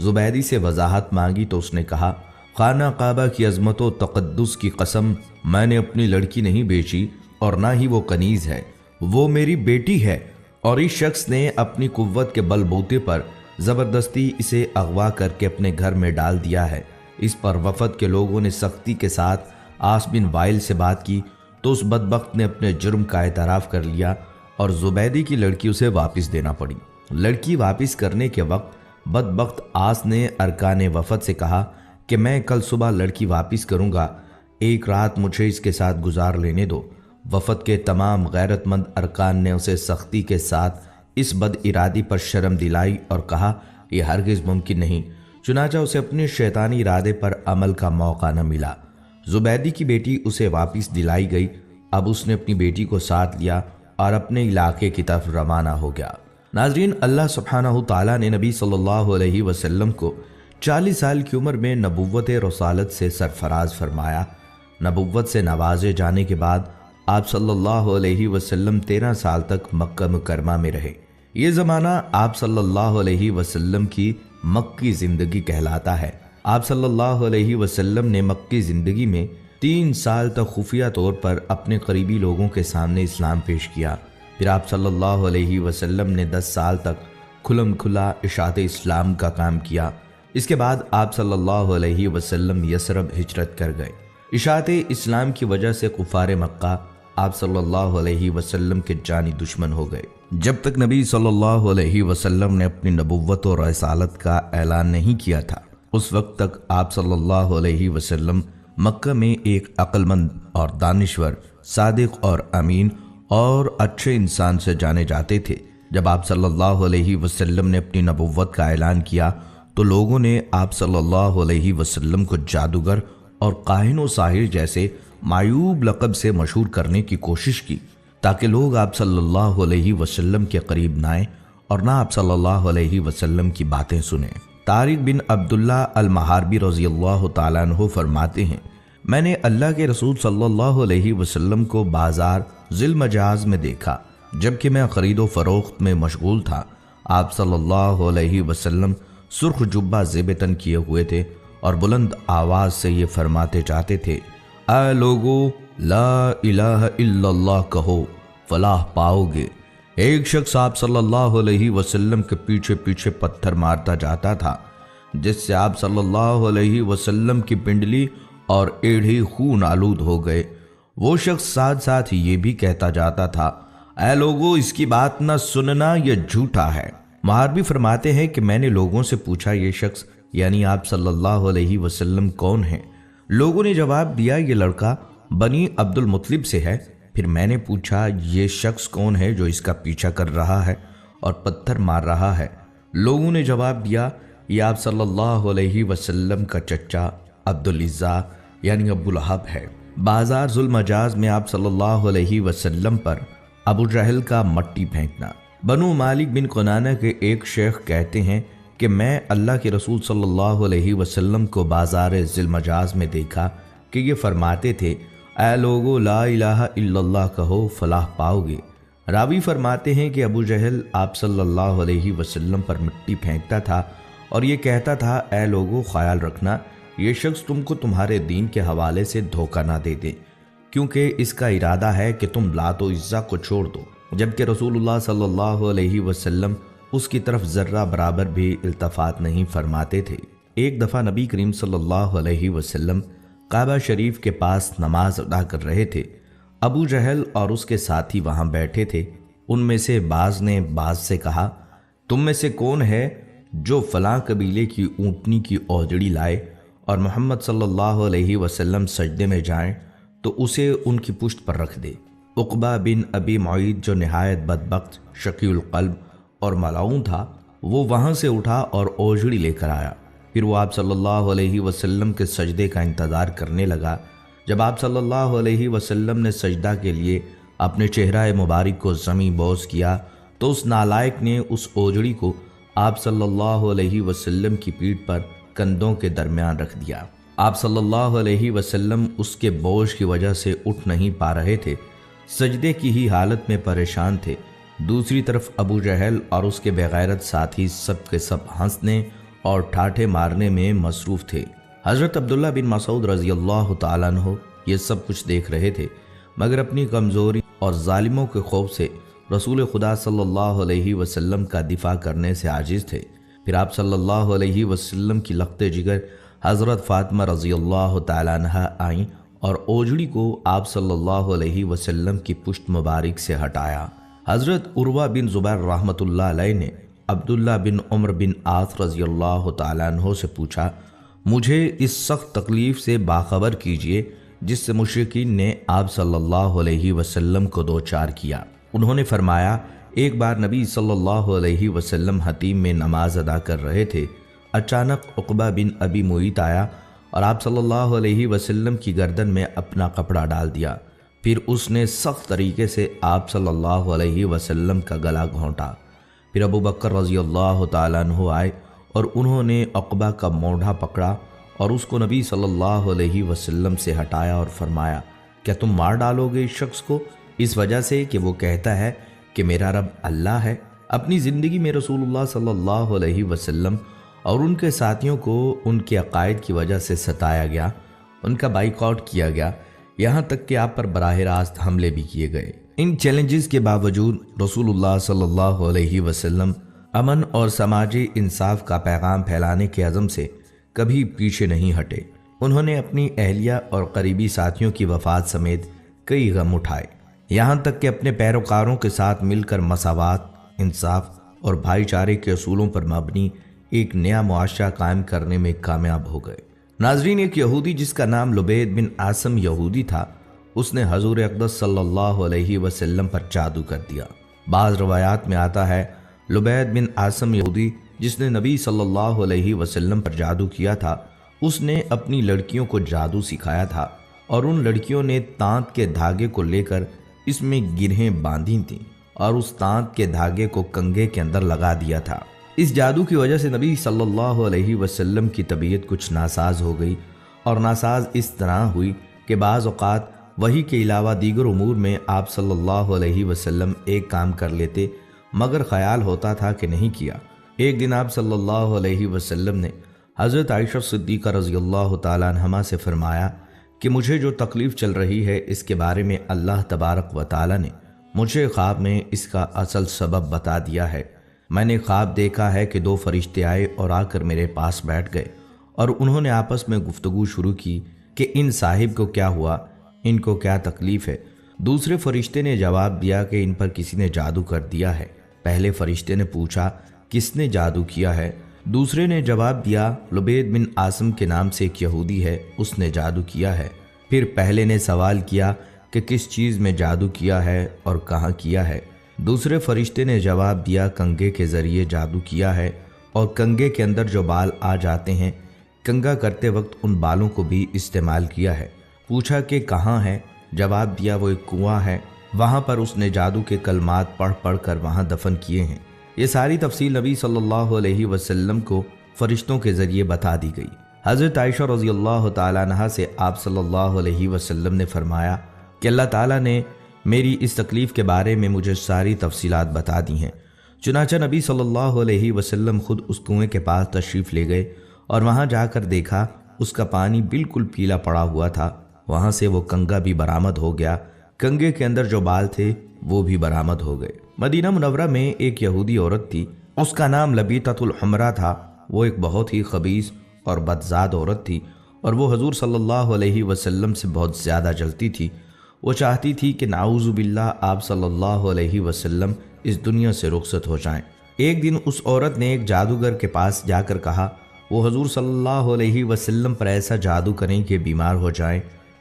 زبیدی سے وضاحت مانگی تو اس نے کہا، خانہ کعبہ کی عظمت و تقدس کی قسم، میں نے اپنی لڑکی نہیں بیچی اور نہ ہی وہ کنیز ہے، وہ میری بیٹی ہے۔ اور اس شخص نے اپنی قوت کے بل بوتے پر زبردستی اسے اغوا کر کے اپنے گھر میں ڈال دیا ہے۔ اس پر وفد کے لوگوں نے سختی کے ساتھ عاص بن وائل سے بات کی تو اس بدبخت نے اپنے جرم کا اعتراف کر لیا اور زبیدی کی لڑکی اسے واپس دینا پڑی۔ لڑکی واپس کرنے کے وقت بدبخت عاص نے ارکان وفد سے کہا کہ میں کل صبح لڑکی واپس کروں گا، ایک رات مجھے اس کے ساتھ گزار لینے دو۔ وفد کے تمام غیرت مند ارکان نے اسے سختی کے ساتھ اس بد ارادی پر شرم دلائی اور کہا یہ ہرگز ممکن نہیں، چنانچہ اسے اپنے شیطانی ارادے پر عمل کا موقع نہ ملا۔ زبیدی کی بیٹی اسے واپس دلائی گئی۔ اب اس نے اپنی بیٹی کو ساتھ لیا اور اپنے علاقے کی طرف روانہ ہو گیا۔ ناظرین، اللہ سبحانہ تعالیٰ نے نبی صلی اللہ علیہ وسلم کو 40 سال کی عمر میں نبوت رسالت سے سرفراز فرمایا۔ نبوت سے نوازے جانے کے بعد آپ صلی اللہ علیہ وسلم 13 سال تک مکہ مکرمہ میں رہے۔ یہ زمانہ آپ صلی اللہ علیہ وسلم کی مکی زندگی کہلاتا ہے۔ آپ صلی اللہ علیہ وسلم نے مکی زندگی میں 3 سال تک خفیہ طور پر اپنے قریبی لوگوں کے سامنے اسلام پیش کیا۔ پھر آپ صلی اللہ علیہ وسلم نے 10 سال تک کھلم کھلا اشاعت اسلام کا کام کیا۔ اس کے بعد آپ صلی اللہ علیہ وسلم یثرب ہجرت کر گئے۔ اشاعت اسلام کی وجہ سے کفار مکہ آپ صلی اللہ علیہ وسلم کے جانی دشمن ہو گئے۔ جب تک نبی صلی اللہ علیہ وسلم نے اپنی نبوت اور رسالت کا اعلان نہیں کیا تھا، اس وقت تک آپ صلی اللہ علیہ وسلم مکہ میں ایک عقل مند اور دانشور، صادق اور امین اور اچھے انسان سے جانے جاتے تھے۔ جب آپ صلی اللہ علیہ وسلم نے اپنی نبوت کا اعلان کیا تو لوگوں نے آپ صلی اللہ علیہ وسلم کو جادوگر اور کاہن و ساحر جیسے معیوب لقب سے مشہور کرنے کی کوشش کی تاکہ لوگ آپ صلی اللہ علیہ وسلم کے قریب نہ آئیں اور نہ آپ صلی اللہ علیہ وسلم کی باتیں سنیں۔ طارق بن عبداللہ المحاربی رضی اللہ تعالیٰ عنہ فرماتے ہیں، میں نے اللہ کے رسول صلی اللہ علیہ وسلم کو بازار ذی المجاز میں دیکھا جبکہ میں خرید و فروخت میں مشغول تھا۔ آپ صلی اللہ علیہ وسلم سرخ جبہ زیب تن کیے ہوئے تھے اور بلند آواز سے یہ فرماتے جاتے تھے، اے لوگو لا الہ الا اللہ کہو فلاح پاؤ گے۔ ایک شخص آپ صلی اللہ علیہ وسلم کے پیچھے پیچھے پتھر مارتا جاتا تھا جس سے آپ صلی اللہ علیہ وسلم کی پنڈلی اور ایڑھی خون آلود ہو گئے۔ وہ شخص ساتھ ساتھ یہ بھی کہتا جاتا تھا، اے لوگو اس کی بات نہ سننا، یہ جھوٹا ہے۔ محاربی فرماتے ہیں کہ میں نے لوگوں سے پوچھا یہ شخص یعنی آپ صلی اللہ علیہ وسلم کون ہیں؟ لوگوں نے جواب دیا یہ لڑکا بنی عبد المطلب سے ہے۔ پھر میں نے پوچھا یہ شخص کون ہے جو اس کا پیچھا کر رہا ہے اور پتھر مار رہا ہے؟ لوگوں نے جواب دیا یہ آپ صلی اللہ علیہ وسلم کا چچا عبدالعزیٰ یعنی ابو لہب ہے۔ بازار ذی المجاز میں آپ صلی اللہ علیہ وسلم پر ابو جہل کا مٹی پھینکنا۔ بنو مالک بن کنانہ کے ایک شیخ کہتے ہیں کہ میں اللہ کے رسول صلی اللہ علیہ وسلم کو بازار ذی المجاز میں دیکھا کہ یہ فرماتے تھے، اے لوگو لا الہ الا اللہ کہو فلاح پاؤ گے۔ راوی فرماتے ہیں کہ ابو جہل آپ صلی اللہ علیہ وسلم پر مٹی پھینکتا تھا اور یہ کہتا تھا، اے لوگو خیال رکھنا یہ شخص تم کو تمہارے دین کے حوالے سے دھوکہ نہ دے دے، کیونکہ اس کا ارادہ ہے کہ تم لات و عزا کو چھوڑ دو، جبکہ رسول اللہ صلی اللہ علیہ وسلم اس کی طرف ذرہ برابر بھی التفات نہیں فرماتے تھے۔ ایک دفعہ نبی کریم صلی اللہ علیہ وسلم کعبہ شریف کے پاس نماز ادا کر رہے تھے۔ ابو جہل اور اس کے ساتھی وہاں بیٹھے تھے۔ ان میں سے بعض نے بعض سے کہا، تم میں سے کون ہے جو فلاں قبیلے کی اونٹنی کی اوجڑی لائے اور محمد صلی اللہ علیہ وسلم سجدے میں جائیں تو اسے ان کی پشت پر رکھ دے۔ عقبہ بن ابی معیط جو نہایت بدبخت، شقی القلب اور ملعون تھا، وہ وہاں سے اٹھا اور اوجڑی لے کر آیا۔ پھر وہ آپ صلی اللہ علیہ وسلم کے سجدے کا انتظار کرنے لگا۔ جب آپ صلی اللہ علیہ وسلم نے سجدہ کے لیے اپنے چہرہ مبارک کو زمیں بوس کیا تو اس نالائق نے اس اوجڑی کو آپ صلی اللہ علیہ وسلم کی پیٹھ پر کندھوں کے درمیان رکھ دیا۔ آپ صلی اللہ علیہ وسلم اس کے بوجھ کی وجہ سے اٹھ نہیں پا رہے تھے، سجدے کی ہی حالت میں پریشان تھے۔ دوسری طرف ابو جہل اور اس کے بے غیرت ساتھی سب کے سب ہنسنے اور ٹھاٹھے مارنے میں مصروف تھے۔ حضرت عبداللہ بن مسعود رضی اللہ تعالیٰ عنہ یہ سب کچھ دیکھ رہے تھے، مگر اپنی کمزوری اور ظالموں کے خوف سے رسول خدا صلی اللہ علیہ وسلم کا دفاع کرنے سے عاجز تھے۔ پھر آپ صلی اللہ علیہ وسلم کی لخت جگر حضرت فاطمہ رضی اللہ تعالیٰ عنہ آئیں اور اوجڑی کو آپ صلی اللہ علیہ وسلم کی پشت مبارک سے ہٹایا۔ حضرت عروہ بن زبیر رحمۃ اللہ علیہ نے عبداللہ بن عمر بن عاص رضی اللہ تعالیٰ عنہ سے پوچھا، مجھے اس سخت تکلیف سے باخبر کیجئے جس سے مشرکین نے آپ صلی اللہ علیہ وسلم کو دوچار کیا۔ انہوں نے فرمایا، ایک بار نبی صلی اللہ علیہ وسلم حتیم میں نماز ادا کر رہے تھے، اچانک عقبہ بن ابی معیط آیا اور آپ صلی اللہ علیہ وسلم کی گردن میں اپنا کپڑا ڈال دیا۔ پھر اس نے سخت طریقے سے آپ صلی اللہ علیہ وسلم کا گلا گھونٹا۔ پھر ابو بکر رضی اللہ تعالیٰ عنہ آئے اور انہوں نے عقبہ کا موڈھا پکڑا اور اس کو نبی صلی اللہ علیہ وسلم سے ہٹایا اور فرمایا، کیا تم مار ڈالو گے اس شخص کو اس وجہ سے کہ وہ کہتا ہے کہ میرا رب اللہ ہے؟ اپنی زندگی میں رسول اللہ صلی اللہ علیہ وسلم اور ان کے ساتھیوں کو ان کے عقائد کی وجہ سے ستایا گیا، ان کا بائیکاٹ کیا گیا، یہاں تک کہ آپ پر براہ راست حملے بھی کیے گئے۔ ان چیلنجز کے باوجود رسول اللہ صلی اللہ علیہ وسلم امن اور سماجی انصاف کا پیغام پھیلانے کے عزم سے کبھی پیچھے نہیں ہٹے۔ انہوں نے اپنی اہلیہ اور قریبی ساتھیوں کی وفات سمیت کئی غم اٹھائے، یہاں تک کہ اپنے پیروکاروں کے ساتھ مل کر مساوات، انصاف اور بھائی چارے کے اصولوں پر مبنی ایک نیا معاشرہ قائم کرنے میں کامیاب ہو گئے۔ ناظرین، ایک یہودی جس کا نام لبید بن عاصم یہودی تھا، اس نے حضور اقدس صلی اللہ علیہ وسلم پر جادو کر دیا۔ بعض روایات میں آتا ہے لبید بن عاصم یہودی جس نے نبی صلی اللہ علیہ وسلم پر جادو کیا تھا، اس نے اپنی لڑکیوں کو جادو سکھایا تھا اور ان لڑکیوں نے تانت کے دھاگے کو لے کر اس میں گرہیں باندھی تھیں اور اس تانت کے دھاگے کو کنگھے کے اندر لگا دیا تھا۔ اس جادو کی وجہ سے نبی صلی اللہ علیہ وسلم کی طبیعت کچھ ناساز ہو گئی، اور ناساز اس طرح ہوئی کہ بعض اوقات وحی کے علاوہ دیگر امور میں آپ صلی اللہ علیہ وسلم ایک کام کر لیتے مگر خیال ہوتا تھا کہ نہیں کیا۔ ایک دن آپ صلی اللہ علیہ وسلم نے حضرت عائشہ صدیقہ رضی اللہ تعالیٰ عنہما سے فرمایا کہ مجھے جو تکلیف چل رہی ہے اس کے بارے میں اللہ تبارک و تعالیٰ نے مجھے خواب میں اس کا اصل سبب بتا دیا ہے۔ میں نے خواب دیکھا ہے کہ دو فرشتے آئے اور آ کر میرے پاس بیٹھ گئے اور انہوں نے آپس میں گفتگو شروع کی کہ ان صاحب کو کیا ہوا، ان کو کیا تکلیف ہے۔ دوسرے فرشتے نے جواب دیا کہ ان پر کسی نے جادو کر دیا ہے۔ پہلے فرشتے نے پوچھا کس نے جادو کیا ہے؟ دوسرے نے جواب دیا لبید بن عاصم کے نام سے ایک یہودی ہے، اس نے جادو کیا ہے۔ پھر پہلے نے سوال کیا کہ کس چیز میں جادو کیا ہے اور کہاں کیا ہے؟ دوسرے فرشتے نے جواب دیا کنگھے کے ذریعے جادو کیا ہے اور کنگھے کے اندر جو بال آ جاتے ہیں کنگھا کرتے وقت ان بالوں کو بھی استعمال کیا ہے۔ پوچھا کہ کہاں ہے؟ جواب دیا وہ ایک کنواں ہے، وہاں پر اس نے جادو کے کلمات پڑھ پڑھ کر وہاں دفن کیے ہیں۔ یہ ساری تفصیل نبی صلی اللہ علیہ وسلم کو فرشتوں کے ذریعے بتا دی گئی۔ حضرت عائشہ رضی اللہ تعالیٰ عنہا سے آپ صلی اللہ علیہ وسلم نے فرمایا کہ اللہ تعالیٰ نے میری اس تکلیف کے بارے میں مجھے ساری تفصیلات بتا دی ہیں۔ چنانچہ نبی صلی اللہ علیہ وسلم خود اس کنویں کے پاس تشریف لے گئے اور وہاں جا کر دیکھا اس کا پانی بالکل پیلا پڑا ہوا تھا۔ وہاں سے وہ کنگھا بھی برآمد ہو گیا، کنگھے کے اندر جو بال تھے وہ بھی برآمد ہو گئے۔ مدینہ منورہ میں ایک یہودی عورت تھی، اس کا نام لبیطۃ الحمرا تھا۔ وہ ایک بہت ہی خبیث اور بدذات عورت تھی اور وہ حضور صلی اللہ علیہ وسلم سے بہت زیادہ جلتی تھی۔ وہ چاہتی تھی کہ نعوذ باللہ آپ صلی اللہ علیہ وسلم اس دنیا سے رخصت ہو جائیں۔ ایک دن اس عورت نے ایک جادوگر کے پاس جا کر کہا وہ حضور صلی اللہ علیہ وسلم پر ایسا جادو کریں کہ بیمار ہو جائیں۔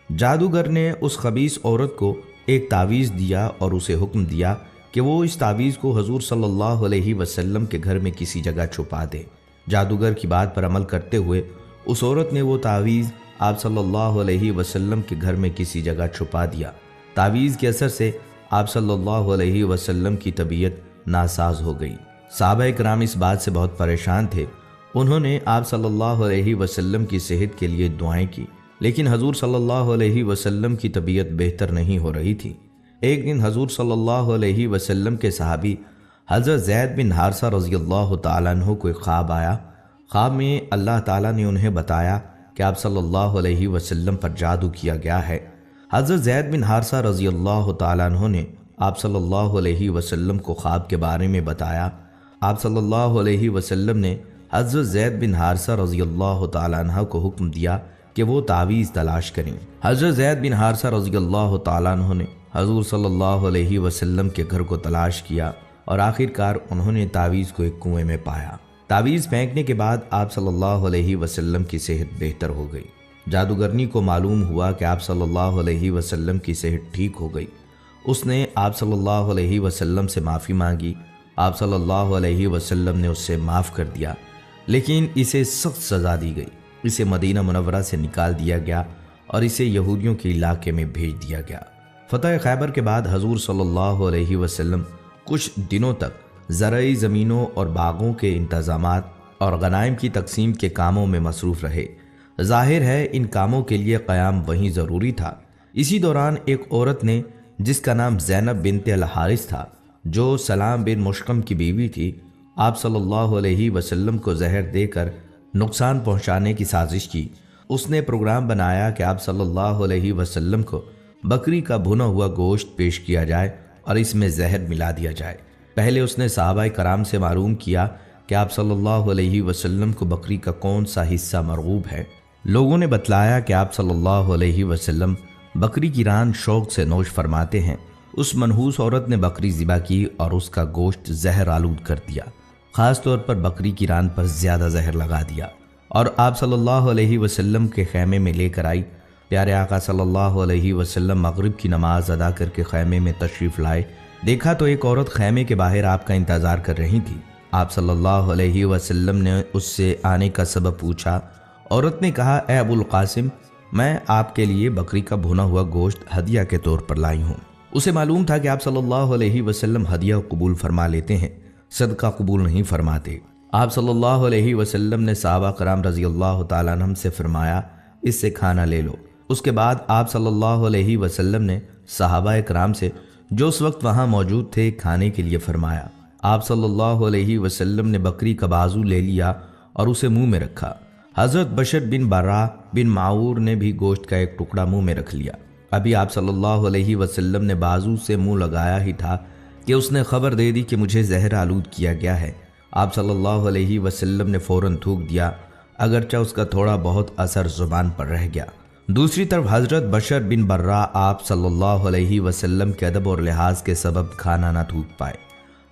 جادوگر نے اس خبیث عورت کو ایک تعویذ دیا اور اسے حکم دیا کہ وہ اس تعویذ کو حضور صلی اللہ علیہ وسلم کے گھر میں کسی جگہ چھپا دے۔ جادوگر کی بات پر عمل کرتے ہوئے اس عورت نے وہ تعویذ آپ صلی اللہ علیہ وسلم کے گھر میں کسی جگہ چھپا دیا۔ تعویذ کے اثر سے آپ صلی اللہ علیہ وسلم کی طبیعت ناساز ہو گئی۔ صحابہ کرام اس بات سے بہت پریشان تھے۔ انہوں نے آپ صلی اللہ علیہ وسلم کی صحت کے لیے دعائیں کی، لیکن حضور صلی اللہ علیہ وسلم کی طبیعت بہتر نہیں ہو رہی تھی۔ ایک دن حضور صلی اللہ علیہ وسلم کے صحابی حضرت زید بن حارثہ رضی اللہ تعالیٰ عنہ کو ایک خواب آیا۔ خواب میں اللہ تعالیٰ نے انہیں بتایا کہ آپ صلی اللہ علیہ وسلم پر جادو کیا گیا ہے۔ حضرت زید بن حارثہ رضی اللہ تعالیٰ عنہ نے آپ صلی اللہ علیہ وسلم کو خواب کے بارے میں بتایا۔ آپ صلی اللہ علیہ وسلم نے حضرت زید بن حارثہ رضی اللہ تعالیٰ عنہ کو حکم دیا کہ وہ تعویذ تلاش کریں۔ حضرت زید بن حارثہ رضی اللہ تعالیٰ عنہ نے حضور صلی اللہ علیہ وسلم کے گھر کو تلاش کیا اور آخر کار انہوں نے تعویذ کو ایک کنویں میں پایا۔ تعویذ پھینکنے کے بعد آپ صلی اللہ علیہ وسلم کی صحت بہتر ہو گئی۔ جادوگرنی کو معلوم ہوا کہ آپ صلی اللہ علیہ وسلم کی صحت ٹھیک ہو گئی۔ اس نے آپ صلی اللہ علیہ وسلم سے معافی مانگی۔ آپ صلی اللہ علیہ وسلم نے اس سے معاف کر دیا، لیکن اسے سخت سزا دی گئی۔ اسے مدینہ منورہ سے نکال دیا گیا اور اسے یہودیوں کے علاقے میں بھیج دیا گیا۔ فتح خیبر کے بعد حضور صلی اللہ علیہ وسلم کچھ دنوں تک زرعی زمینوں اور باغوں کے انتظامات اور غنائم کی تقسیم کے کاموں میں مصروف رہے۔ ظاہر ہے ان کاموں کے لیے قیام وہیں ضروری تھا۔ اسی دوران ایک عورت نے جس کا نام زینب بنت الحارث تھا، جو سلام بن مشکم کی بیوی تھی، آپ صلی اللہ علیہ وسلم کو زہر دے کر نقصان پہنچانے کی سازش کی۔ اس نے پروگرام بنایا کہ آپ صلی اللہ علیہ وسلم کو بکری کا بھنا ہوا گوشت پیش کیا جائے اور اس میں زہر ملا دیا جائے۔ پہلے اس نے صحابہ کرام سے معلوم کیا کہ آپ صلی اللہ علیہ وسلم کو بکری کا کون سا حصہ مرغوب ہے۔ لوگوں نے بتلایا کہ آپ صلی اللہ علیہ وسلم بکری کی ران شوق سے نوش فرماتے ہیں۔ اس منحوس عورت نے بکری ذبح کی اور اس کا گوشت زہر آلود کر دیا۔ خاص طور پر بکری کی ران پر زیادہ زہر لگا دیا اور آپ صلی اللہ علیہ وسلم کے خیمے میں لے کر آئی۔ پیارے آقا صلی اللہ علیہ وسلم مغرب کی نماز ادا کر کے خیمے میں تشریف لائے۔ دیکھا تو ایک عورت خیمے کے باہر آپ کا انتظار کر رہی تھی۔ آپ صلی اللہ علیہ وسلم نے اس سے آنے کا سبب پوچھا۔ عورت نے کہا، اے ابو القاسم، میں آپ کے لیے بکری کا بھنا ہوا گوشت ہدیہ کے طور پر لائی ہوں۔ اسے معلوم تھا کہ آپ صلی اللہ علیہ وسلم ہدیہ قبول فرما لیتے ہیں، صدقہ قبول نہیں فرماتے۔ آپ صلی اللہ علیہ وسلم نے صحابہ کرام رضی اللہ تعالیٰ عنہم سے فرمایا، اس سے کھانا لے لو۔ اس کے بعد آپ صلی اللہ علیہ وسلم نے صحابہ کرام سے جو اس وقت وہاں موجود تھے کھانے کے لیے فرمایا۔ آپ صلی اللہ علیہ وسلم نے بکری کا بازو لے لیا اور اسے منہ میں رکھا۔ حضرت بشر بن برا بن معور نے بھی گوشت کا ایک ٹکڑا منہ میں رکھ لیا۔ ابھی آپ صلی اللہ علیہ وسلم نے بازو سے منہ لگایا ہی تھا کہ اس نے خبر دے دی کہ مجھے زہر آلود کیا گیا ہے۔ آپ صلی اللہ علیہ وسلم نے فوراً تھوک دیا، اگرچہ اس کا تھوڑا بہت اثر زبان پر رہ گیا۔ دوسری طرف حضرت بشر بن برا آپ صلی اللہ علیہ وسلم کے ادب اور لحاظ کے سبب کھانا نہ تھوک پائے،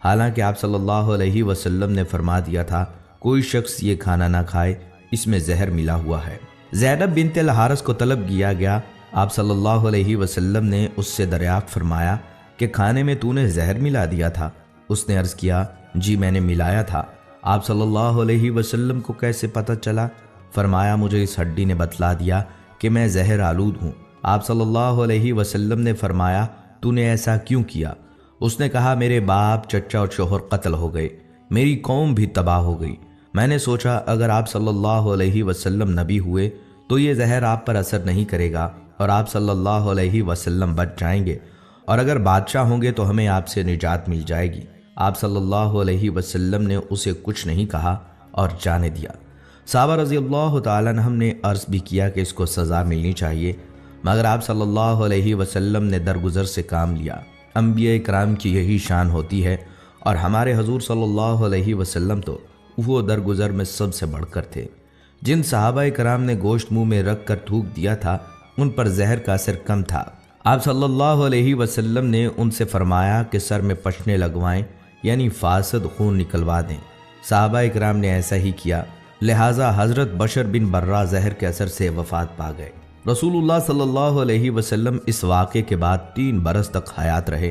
حالانکہ آپ صلی اللہ علیہ وسلم نے فرما دیا تھا کوئی شخص یہ کھانا نہ کھائے، اس میں زہر ملا ہوا ہے۔ زینب بنت الحارث کو طلب کیا گیا۔ آپ صلی اللہ علیہ وسلم نے اس سے دریافت فرمایا کہ کھانے میں تو نے زہر ملا دیا تھا؟ اس نے عرض کیا، جی میں نے ملایا تھا۔ آپ صلی اللہ علیہ وسلم کو کیسے پتہ چلا؟ فرمایا، مجھے اس ہڈی نے بتلا دیا کہ میں زہر آلود ہوں۔ آپ صلی اللہ علیہ وسلم نے فرمایا، تو نے ایسا کیوں کیا؟ اس نے کہا، میرے باپ، چچا اور شوہر قتل ہو گئے، میری قوم بھی تباہ ہو گئی۔ میں نے سوچا اگر آپ صلی اللہ علیہ وسلم نبی ہوئے تو یہ زہر آپ پر اثر نہیں کرے گا اور آپ صلی اللہ علیہ وسلم بچ جائیں گے، اور اگر بادشاہ ہوں گے تو ہمیں آپ سے نجات مل جائے گی۔ آپ صلی اللہ علیہ وسلم نے اسے کچھ نہیں کہا اور جانے دیا۔ صحابہ رضی اللہ تعالیٰ عنہم نے عرض بھی کیا کہ اس کو سزا ملنی چاہیے، مگر آپ صلی اللہ علیہ وسلم نے درگزر سے کام لیا۔ انبیاء کرام کی یہی شان ہوتی ہے، اور ہمارے حضور صلی اللہ علیہ وسلم تو وہ درگزر میں سب سے بڑھ کر تھے۔ جن صحابہ کرام نے گوشت منہ میں رکھ کر تھوک دیا تھا ان پر زہر کا اثر کم تھا۔ آپ صلی اللہ علیہ وسلم نے ان سے فرمایا کہ سر میں پشنے لگوائیں، یعنی فاسد خون نکلوا دیں۔ صحابہ کرام نے ایسا ہی کیا، لہٰذا حضرت بشر بن برا زہر کے اثر سے وفات پا گئے۔ رسول اللہ صلی اللہ علیہ وسلم اس واقعے کے بعد 3 برس تک حیات رہے،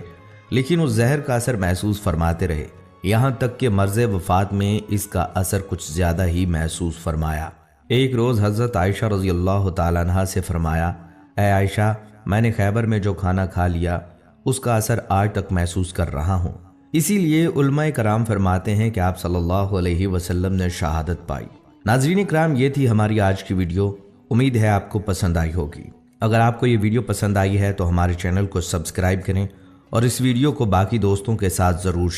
لیکن اس زہر کا اثر محسوس فرماتے رہے، یہاں تک کہ مرض وفات میں اس کا اثر کچھ زیادہ ہی محسوس فرمایا۔ ایک روز حضرت عائشہ رضی اللہ تعالیٰ عنہا سے فرمایا، اے عائشہ، میں نے خیبر میں جو کھانا کھا لیا اس کا اثر آج تک محسوس کر رہا ہوں۔ اسی لیے علماء کرام فرماتے ہیں کہ آپ صلی اللہ علیہ وسلم نے شہادت پائی۔ ناظرین کرام، یہ تھی ہماری آج کی ویڈیو، امید ہے آپ کو پسند آئی ہوگی۔ اگر آپ کو یہ ویڈیو پسند آئی ہے تو ہمارے چینل کو سبسکرائب کریں اور اس ویڈیو کو باقی دوستوں کے ساتھ ضرور